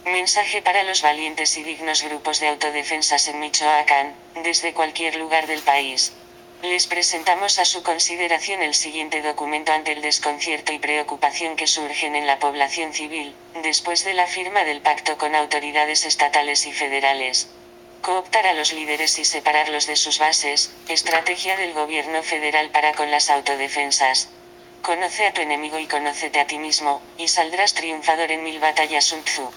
Mensaje para los valientes y dignos grupos de autodefensas en Michoacán, desde cualquier lugar del país. Les presentamos a su consideración el siguiente documento ante el desconcierto y preocupación que surgen en la población civil, después de la firma del pacto con autoridades estatales y federales. Cooptar a los líderes y separarlos de sus bases, estrategia del gobierno federal para con las autodefensas. Conoce a tu enemigo y conócete a ti mismo, y saldrás triunfador en 1000 batallas Sun Tzu.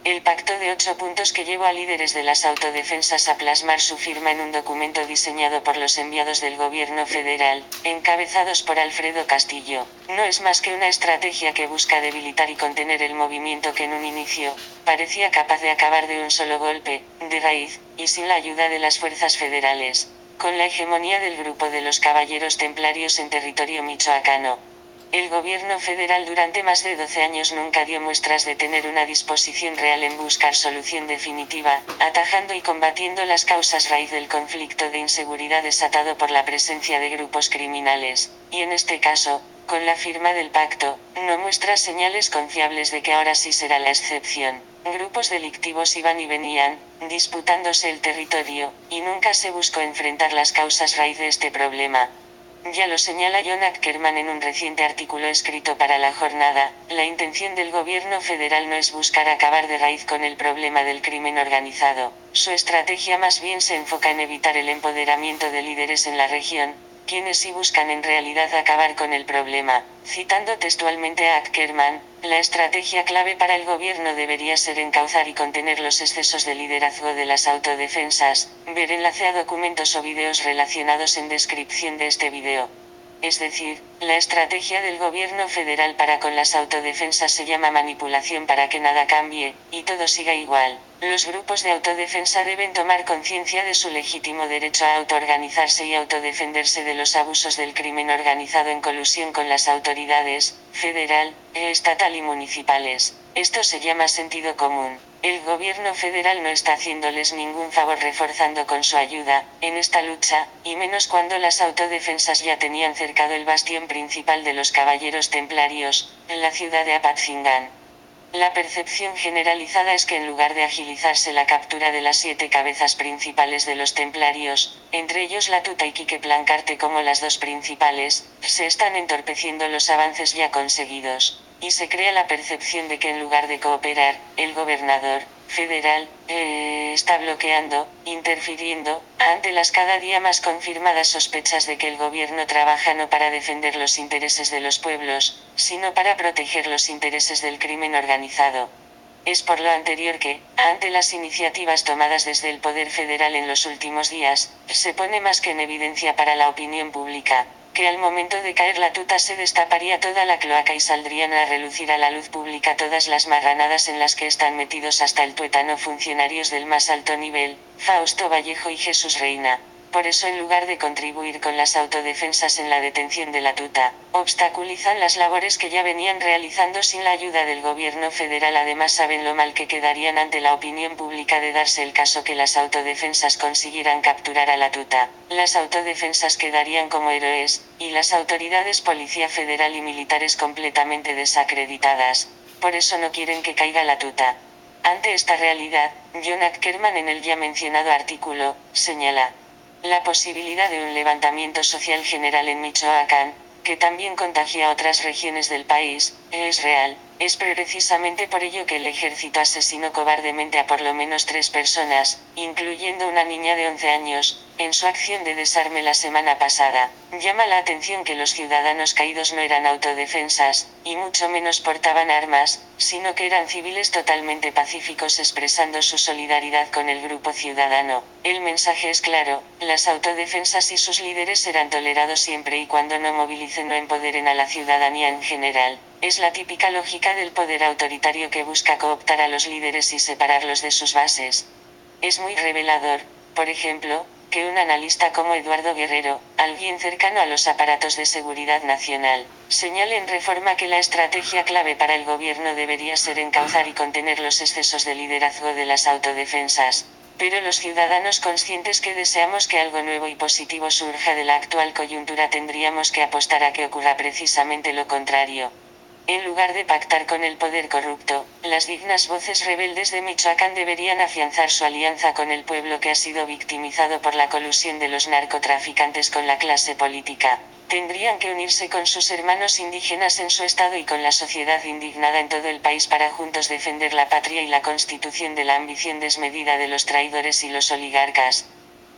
El pacto de 8 puntos que llevó a líderes de las autodefensas a plasmar su firma en un documento diseñado por los enviados del gobierno federal, encabezados por Alfredo Castillo, no es más que una estrategia que busca debilitar y contener el movimiento que en un inicio, parecía capaz de acabar de un solo golpe, de raíz, y sin la ayuda de las fuerzas federales, con la hegemonía del grupo de los caballeros templarios en territorio michoacano. El gobierno federal durante más de 12 años nunca dio muestras de tener una disposición real en buscar solución definitiva, atajando y combatiendo las causas raíz del conflicto de inseguridad desatado por la presencia de grupos criminales, y en este caso, con la firma del pacto, no muestra señales confiables de que ahora sí será la excepción. Grupos delictivos iban y venían, disputándose el territorio, y nunca se buscó enfrentar las causas raíz de este problema. Ya lo señala John Ackerman en un reciente artículo escrito para La Jornada, la intención del gobierno federal no es buscar acabar de raíz con el problema del crimen organizado, su estrategia más bien se enfoca en evitar el empoderamiento de líderes en la región, quienes sí buscan en realidad acabar con el problema. Citando textualmente a Ackerman, la estrategia clave para el gobierno debería ser encauzar y contener los excesos de liderazgo de las autodefensas. Ver enlace a documentos o videos relacionados en descripción de este video. Es decir, la estrategia del gobierno federal para con las autodefensas se llama manipulación para que nada cambie, y todo siga igual. Los grupos de autodefensa deben tomar conciencia de su legítimo derecho a autoorganizarse y autodefenderse de los abusos del crimen organizado en colusión con las autoridades, federal, estatal y municipales. Esto se llama sentido común. El gobierno federal no está haciéndoles ningún favor reforzando con su ayuda, en esta lucha, y menos cuando las autodefensas ya tenían cercado el bastión principal de los caballeros templarios, en la ciudad de Apatzingán. La percepción generalizada es que en lugar de agilizarse la captura de las 7 cabezas principales de los templarios, entre ellos la Tuta y Quique Plancarte como las dos principales, se están entorpeciendo los avances ya conseguidos, y se crea la percepción de que en lugar de cooperar, el gobernador federal está bloqueando, interfiriendo, ante las cada día más confirmadas sospechas de que el gobierno trabaja no para defender los intereses de los pueblos, sino para proteger los intereses del crimen organizado. Es por lo anterior que, ante las iniciativas tomadas desde el poder federal en los últimos días, se pone más que en evidencia para la opinión pública, que al momento de caer la tuta se destaparía toda la cloaca y saldrían a relucir a la luz pública todas las marranadas en las que están metidos hasta el tuétano funcionarios del más alto nivel, Fausto Vallejo y Jesús Reina. Por eso en lugar de contribuir con las autodefensas en la detención de la tuta, obstaculizan las labores que ya venían realizando sin la ayuda del gobierno federal. Además saben lo mal que quedarían ante la opinión pública de darse el caso que las autodefensas consiguieran capturar a la tuta. Las autodefensas quedarían como héroes, y las autoridades policía federal y militares completamente desacreditadas. Por eso no quieren que caiga la tuta. Ante esta realidad, John Ackerman en el ya mencionado artículo, señala la posibilidad de un levantamiento social general en Michoacán, que también contagia a otras regiones del país, es real. Es precisamente por ello que el ejército asesinó cobardemente a por lo menos 3 personas, incluyendo una niña de 11 años, en su acción de desarme la semana pasada. Llama la atención que los ciudadanos caídos no eran autodefensas, y mucho menos portaban armas, sino que eran civiles totalmente pacíficos expresando su solidaridad con el grupo ciudadano. El mensaje es claro, las autodefensas y sus líderes serán tolerados siempre y cuando no movilicen o empoderen a la ciudadanía en general. Es la típica lógica del poder autoritario que busca cooptar a los líderes y separarlos de sus bases. Es muy revelador, por ejemplo, que un analista como Eduardo Guerrero, alguien cercano a los aparatos de seguridad nacional, señale en Reforma que la estrategia clave para el gobierno debería ser encauzar y contener los excesos de liderazgo de las autodefensas. Pero los ciudadanos conscientes que deseamos que algo nuevo y positivo surja de la actual coyuntura tendríamos que apostar a que ocurra precisamente lo contrario. En lugar de pactar con el poder corrupto, las dignas voces rebeldes de Michoacán deberían afianzar su alianza con el pueblo que ha sido victimizado por la colusión de los narcotraficantes con la clase política. Tendrían que unirse con sus hermanos indígenas en su estado y con la sociedad indignada en todo el país para juntos defender la patria y la constitución de la ambición desmedida de los traidores y los oligarcas.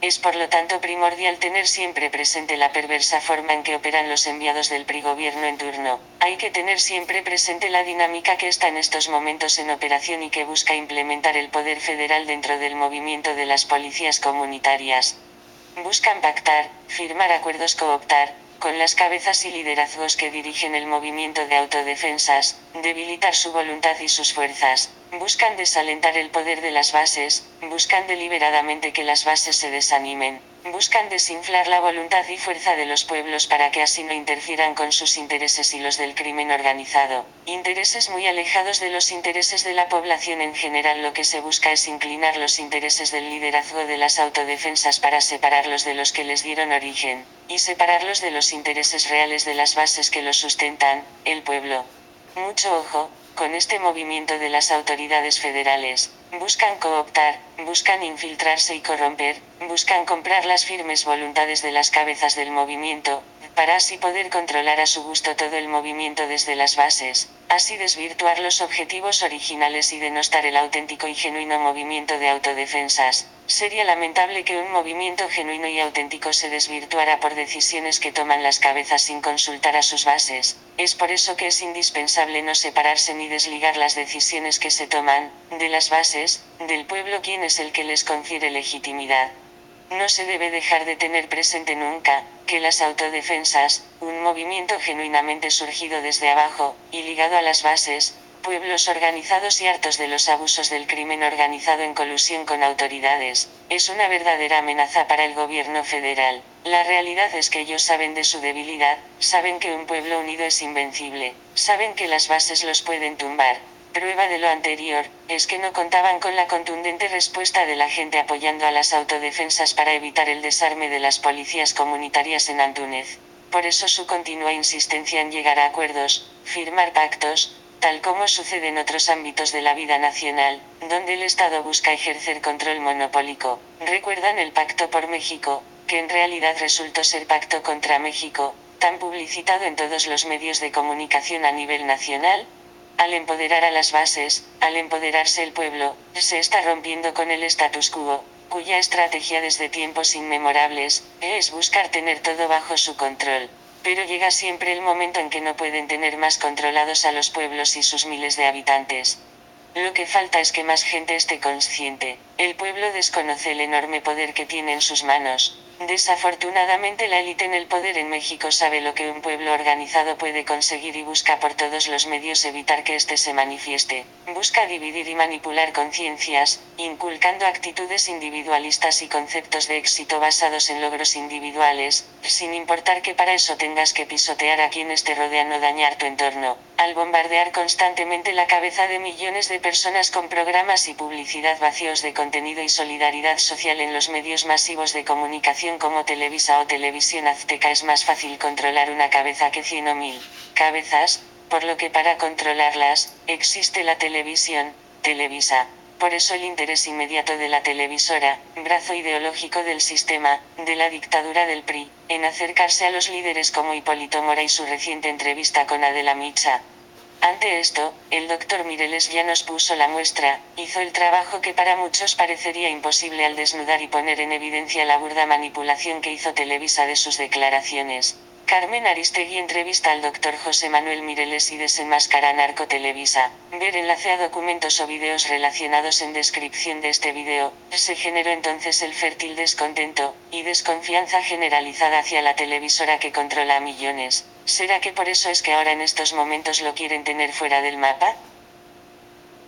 Es por lo tanto primordial tener siempre presente la perversa forma en que operan los enviados del PRI gobierno en turno. Hay que tener siempre presente la dinámica que está en estos momentos en operación y que busca implementar el poder federal dentro del movimiento de las policías comunitarias. Buscan pactar, firmar acuerdos, cooptar, con las cabezas y liderazgos que dirigen el movimiento de autodefensas, debilitar su voluntad y sus fuerzas. Buscan desalentar el poder de las bases, buscan deliberadamente que las bases se desanimen. Buscan desinflar la voluntad y fuerza de los pueblos para que así no interfieran con sus intereses y los del crimen organizado. Intereses muy alejados de los intereses de la población en general. Lo que se busca es inclinar los intereses del liderazgo de las autodefensas para separarlos de los que les dieron origen, y separarlos de los intereses reales de las bases que los sustentan, el pueblo. Mucho ojo con este movimiento de las autoridades federales. Buscan cooptar, buscan infiltrarse y corromper, buscan comprar las firmes voluntades de las cabezas del movimiento, para así poder controlar a su gusto todo el movimiento desde las bases, así desvirtuar los objetivos originales y denostar el auténtico y genuino movimiento de autodefensas. Sería lamentable que un movimiento genuino y auténtico se desvirtuara por decisiones que toman las cabezas sin consultar a sus bases. Es por eso que es indispensable no separarse ni desligar las decisiones que se toman, de las bases, del pueblo quien es el que les confiere legitimidad. No se debe dejar de tener presente nunca, que las autodefensas, un movimiento genuinamente surgido desde abajo, y ligado a las bases, pueblos organizados y hartos de los abusos del crimen organizado en colusión con autoridades, es una verdadera amenaza para el gobierno federal. La realidad es que ellos saben de su debilidad, saben que un pueblo unido es invencible, saben que las bases los pueden tumbar. Prueba de lo anterior, es que no contaban con la contundente respuesta de la gente apoyando a las autodefensas para evitar el desarme de las policías comunitarias en Antúnez. Por eso su continua insistencia en llegar a acuerdos, firmar pactos, tal como sucede en otros ámbitos de la vida nacional, donde el Estado busca ejercer control monopólico. ¿Recuerdan el Pacto por México, que en realidad resultó ser Pacto contra México, tan publicitado en todos los medios de comunicación a nivel nacional? Al empoderar a las bases, al empoderarse el pueblo, se está rompiendo con el status quo, cuya estrategia desde tiempos inmemorables, es buscar tener todo bajo su control. Pero llega siempre el momento en que no pueden tener más controlados a los pueblos y sus miles de habitantes. Lo que falta es que más gente esté consciente. El pueblo desconoce el enorme poder que tiene en sus manos. Desafortunadamente la élite en el poder en México sabe lo que un pueblo organizado puede conseguir y busca por todos los medios evitar que éste se manifieste. Busca dividir y manipular conciencias, inculcando actitudes individualistas y conceptos de éxito basados en logros individuales, sin importar que para eso tengas que pisotear a quienes te rodean o dañar tu entorno. Al bombardear constantemente la cabeza de millones de personas con programas y publicidad vacíos de contenido y solidaridad social en los medios masivos de comunicación como Televisa o Televisión Azteca, es más fácil controlar una cabeza que 100 o 1000 cabezas, por lo que para controlarlas, existe la televisión, Televisa. Por eso el interés inmediato de la televisora, brazo ideológico del sistema, de la dictadura del PRI, en acercarse a los líderes como Hipólito Mora y su reciente entrevista con Adela Micha. Ante esto, el doctor Mireles ya nos puso la muestra, hizo el trabajo que para muchos parecería imposible al desnudar y poner en evidencia la burda manipulación que hizo Televisa de sus declaraciones. Carmen Aristegui entrevista al doctor José Manuel Mireles y desenmascara Narco Televisa. Ver enlace a documentos o videos relacionados en descripción de este video. Se generó entonces el fértil descontento y desconfianza generalizada hacia la televisora que controla a millones. ¿Será que por eso es que ahora en estos momentos lo quieren tener fuera del mapa?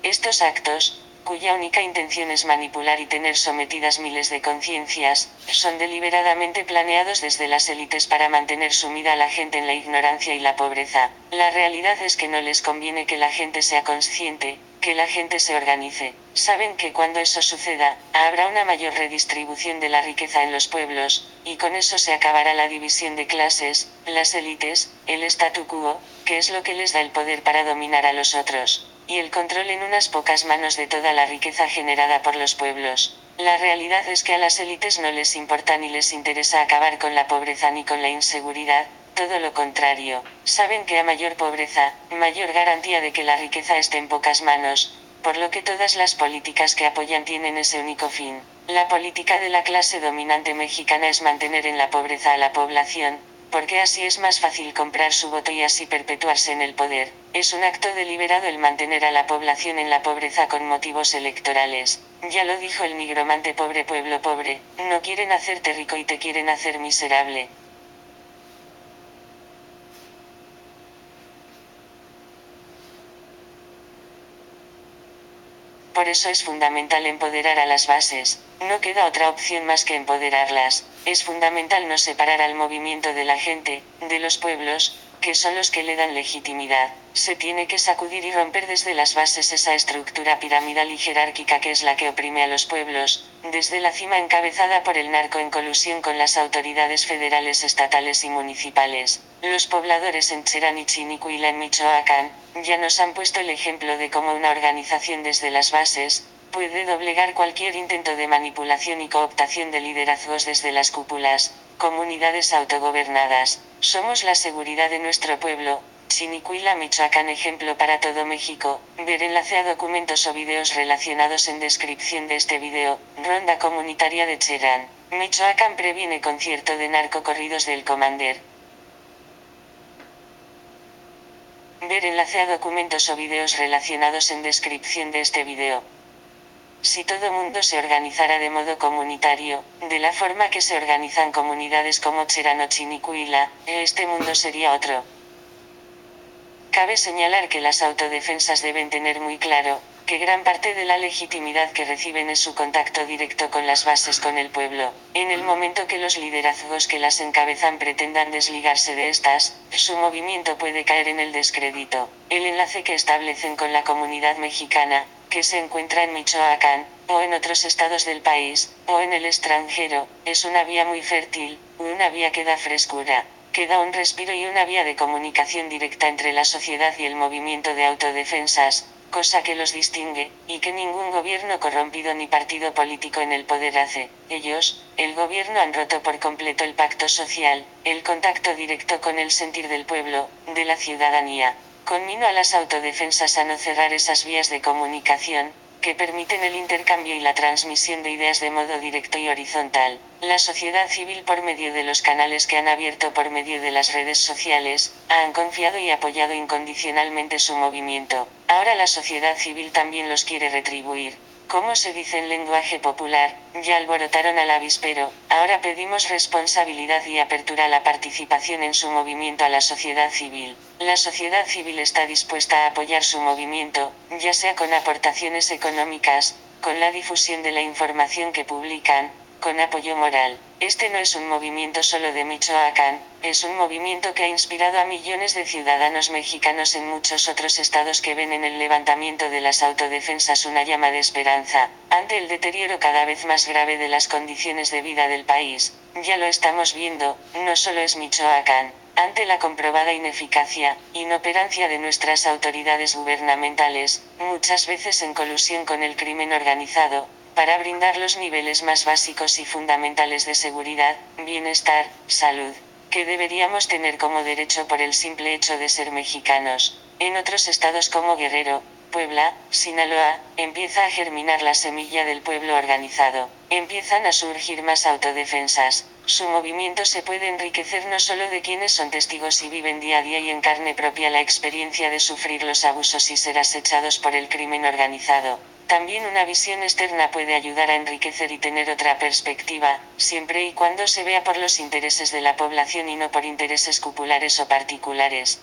Estos actos, cuya única intención es manipular y tener sometidas miles de conciencias, son deliberadamente planeados desde las élites para mantener sumida a la gente en la ignorancia y la pobreza. La realidad es que no les conviene que la gente sea consciente, que la gente se organice. Saben que cuando eso suceda, habrá una mayor redistribución de la riqueza en los pueblos, y con eso se acabará la división de clases, las élites, el statu quo, que es lo que les da el poder para dominar a los otros, y el control en unas pocas manos de toda la riqueza generada por los pueblos. La realidad es que a las élites no les importa ni les interesa acabar con la pobreza ni con la inseguridad, todo lo contrario. Saben que a mayor pobreza, mayor garantía de que la riqueza esté en pocas manos, por lo que todas las políticas que apoyan tienen ese único fin. La política de la clase dominante mexicana es mantener en la pobreza a la población, porque así es más fácil comprar su voto y así perpetuarse en el poder. Es un acto deliberado el mantener a la población en la pobreza con motivos electorales. Ya lo dijo el nigromante: pobre pueblo pobre, no quieren hacerte rico y te quieren hacer miserable. Por eso es fundamental empoderar a las bases. No queda otra opción más que empoderarlas. Es fundamental no separar al movimiento de la gente, de los pueblos, que son los que le dan legitimidad. Se tiene que sacudir y romper desde las bases esa estructura piramidal y jerárquica que es la que oprime a los pueblos, desde la cima encabezada por el narco en colusión con las autoridades federales, estatales y municipales. Los pobladores en Cherán y Chinicuila en Michoacán, ya nos han puesto el ejemplo de cómo una organización desde las bases, puede doblegar cualquier intento de manipulación y cooptación de liderazgos desde las cúpulas, comunidades autogobernadas. Somos la seguridad de nuestro pueblo. Chinicuila, Michoacán, ejemplo para todo México. Ver enlace a documentos o videos relacionados en descripción de este video. Ronda comunitaria de Cherán, Michoacán previene concierto de narcocorridos del Commander. Ver enlace a documentos o videos relacionados en descripción de este video. Si todo mundo se organizara de modo comunitario, de la forma que se organizan comunidades como Cherán o Chinicuila, este mundo sería otro. Cabe señalar que las autodefensas deben tener muy claro, que gran parte de la legitimidad que reciben es su contacto directo con las bases, con el pueblo. En el momento que los liderazgos que las encabezan pretendan desligarse de estas, su movimiento puede caer en el descrédito. El enlace que establecen con la comunidad mexicana, que se encuentra en Michoacán, o en otros estados del país, o en el extranjero, es una vía muy fértil, una vía que da frescura, que da un respiro y una vía de comunicación directa entre la sociedad y el movimiento de autodefensas, cosa que los distingue, y que ningún gobierno corrompido ni partido político en el poder hace. Ellos, el gobierno, han roto por completo el pacto social, el contacto directo con el sentir del pueblo, de la ciudadanía. Conmino a las autodefensas a no cerrar esas vías de comunicación, que permiten el intercambio y la transmisión de ideas de modo directo y horizontal. La sociedad civil, por medio de los canales que han abierto por medio de las redes sociales, han confiado y apoyado incondicionalmente su movimiento. Ahora la sociedad civil también los quiere retribuir. Como se dice en lenguaje popular, ya alborotaron al avispero, ahora pedimos responsabilidad y apertura a la participación en su movimiento a la sociedad civil. La sociedad civil está dispuesta a apoyar su movimiento, ya sea con aportaciones económicas, con la difusión de la información que publican, con apoyo moral. Este no es un movimiento solo de Michoacán, es un movimiento que ha inspirado a millones de ciudadanos mexicanos en muchos otros estados que ven en el levantamiento de las autodefensas una llama de esperanza, ante el deterioro cada vez más grave de las condiciones de vida del país. Ya lo estamos viendo, no solo es Michoacán. Ante la comprobada ineficacia, inoperancia de nuestras autoridades gubernamentales, muchas veces en colusión con el crimen organizado, para brindar los niveles más básicos y fundamentales de seguridad, bienestar, salud, que deberíamos tener como derecho por el simple hecho de ser mexicanos. En otros estados como Guerrero, Puebla, Sinaloa, empieza a germinar la semilla del pueblo organizado. Empiezan a surgir más autodefensas. Su movimiento se puede enriquecer no solo de quienes son testigos y viven día a día y en carne propia la experiencia de sufrir los abusos y ser acechados por el crimen organizado. También una visión externa puede ayudar a enriquecer y tener otra perspectiva, siempre y cuando se vea por los intereses de la población y no por intereses cupulares o particulares.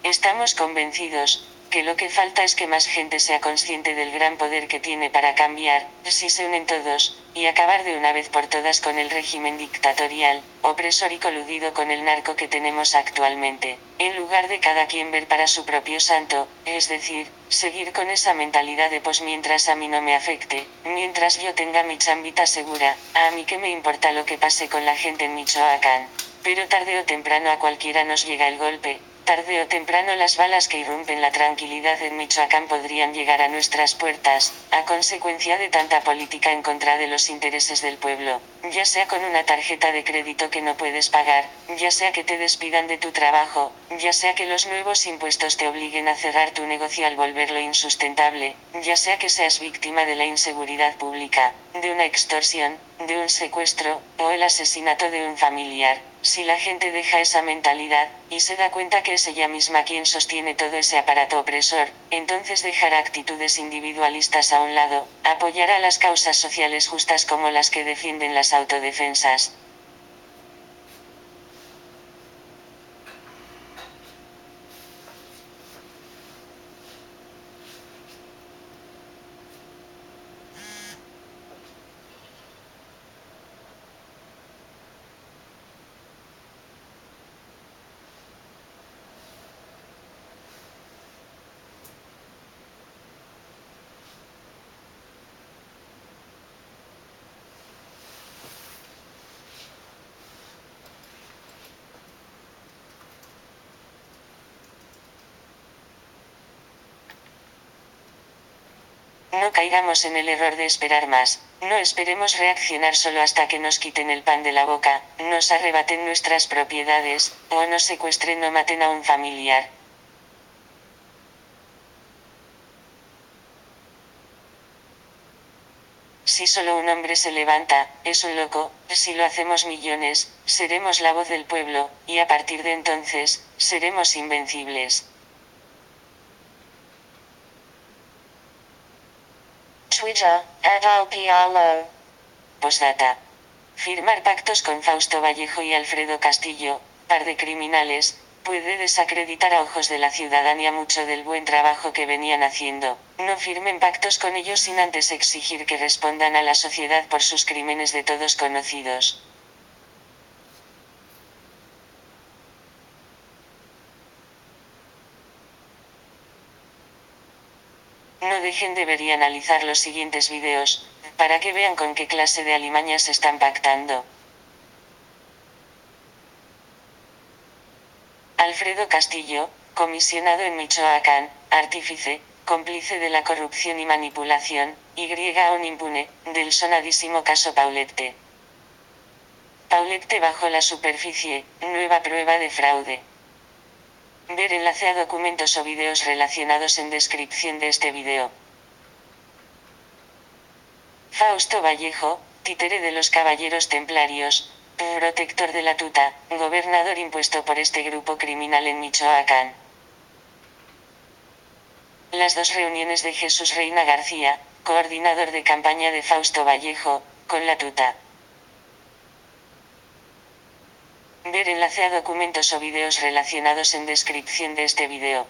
Estamos convencidos que lo que falta es que más gente sea consciente del gran poder que tiene para cambiar, si se unen todos, y acabar de una vez por todas con el régimen dictatorial, opresor y coludido con el narco que tenemos actualmente, en lugar de cada quien ver para su propio santo, es decir, seguir con esa mentalidad de pues mientras a mí no me afecte, mientras yo tenga mi chambita segura, a mí que me importa lo que pase con la gente en Michoacán. Pero tarde o temprano a cualquiera nos llega el golpe. Tarde o temprano las balas que irrumpen la tranquilidad en Michoacán podrían llegar a nuestras puertas, a consecuencia de tanta política en contra de los intereses del pueblo, ya sea con una tarjeta de crédito que no puedes pagar, ya sea que te despidan de tu trabajo, ya sea que los nuevos impuestos te obliguen a cerrar tu negocio al volverlo insustentable, ya sea que seas víctima de la inseguridad pública, de una extorsión, de un secuestro, o el asesinato de un familiar. Si la gente deja esa mentalidad, y se da cuenta que es ella misma quien sostiene todo ese aparato opresor, entonces dejará actitudes individualistas a un lado, apoyará las causas sociales justas como las que defienden las autodefensas. No caigamos en el error de esperar más, no esperemos reaccionar solo hasta que nos quiten el pan de la boca, nos arrebaten nuestras propiedades, o nos secuestren o maten a un familiar. Si solo un hombre se levanta, es un loco, si lo hacemos millones, seremos la voz del pueblo, y a partir de entonces, seremos invencibles. Twitter, @alpialo. Postdata. Firmar pactos con Fausto Vallejo y Alfredo Castillo, par de criminales, puede desacreditar a ojos de la ciudadanía mucho del buen trabajo que venían haciendo. No firmen pactos con ellos sin antes exigir que respondan a la sociedad por sus crímenes de todos conocidos. No dejen de ver y analizar los siguientes videos, para que vean con qué clase de alimañas están pactando. Alfredo Castillo, comisionado en Michoacán, artífice, cómplice de la corrupción y manipulación, y aún impune, del sonadísimo caso Paulette. Paulette bajo la superficie, nueva prueba de fraude. Ver enlace a documentos o videos relacionados en descripción de este video. Fausto Vallejo, títere de los Caballeros Templarios, protector de la tuta, gobernador impuesto por este grupo criminal en Michoacán. Las dos reuniones de Jesús Reina García, coordinador de campaña de Fausto Vallejo, con la tuta. Ver enlace a documentos o videos relacionados en descripción de este video.